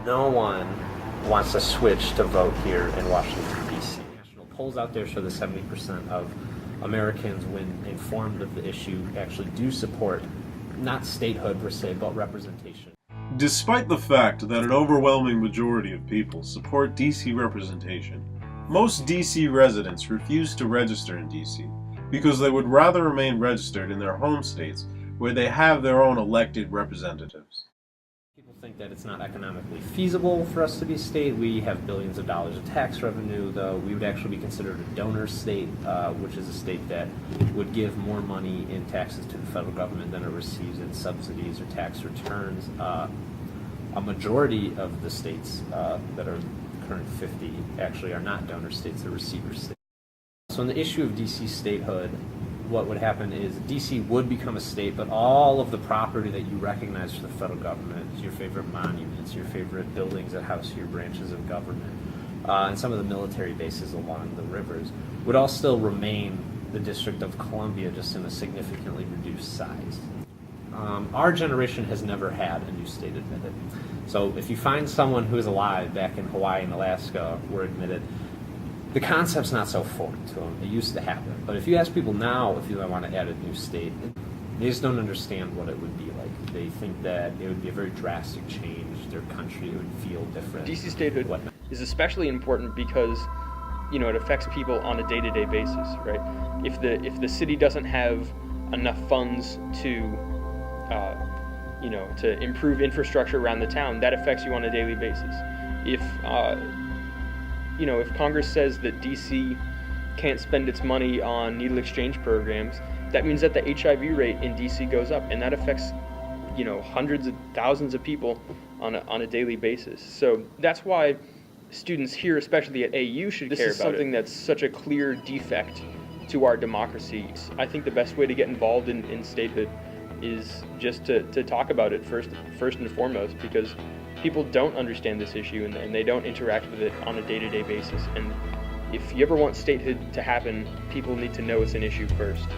No one wants to switch to vote here in Washington, D.C. National polls out there show that 70% of Americans, when informed of the issue, actually do support not statehood per se, but representation. Despite the fact that an overwhelming majority of people support DC representation, most DC residents refuse to register in DC because they would rather remain registered in their home states where they have their own elected representatives. People think that it's not economically feasible for us to be a state. We have billions of dollars of tax revenue, though we would actually be considered a donor state, which is a state that would give more money in taxes to the federal government than it receives in subsidies or tax returns. A majority of the states that are current 50 actually are not donor states, they're receiver states. So on the issue of DC statehood, what would happen is DC would become a state, but all of the property that you recognize for the federal government, your favorite monuments, your favorite buildings that house your branches of government, and some of the military bases along the rivers, would all still remain the District of Columbia, just in a significantly reduced size. Our generation has never had a new state admitted. So if you find someone who is alive back in Hawaii and Alaska were admitted, the concept's not so foreign to them. It used to happen. But if you ask people now if you want to add a new state, they just don't understand what it would be like. They think that it would be a very drastic change. Their country would feel different. DC statehood is especially important because, it affects people on a day-to-day basis, right? If the city doesn't have enough funds to improve infrastructure around the town, that affects you on a daily basis. If Congress says that DC can't spend its money on needle exchange programs, that means that the HIV rate in DC goes up, and that affects, hundreds of thousands of people on a daily basis. So that's why students here, especially at AU, should care about it. This is something that's such a clear defect to our democracy. I think the best way to get involved in statehood is just to talk about it first and foremost, because people don't understand this issue and they don't interact with it on a day-to-day basis. And if you ever want statehood to happen, people need to know it's an issue first.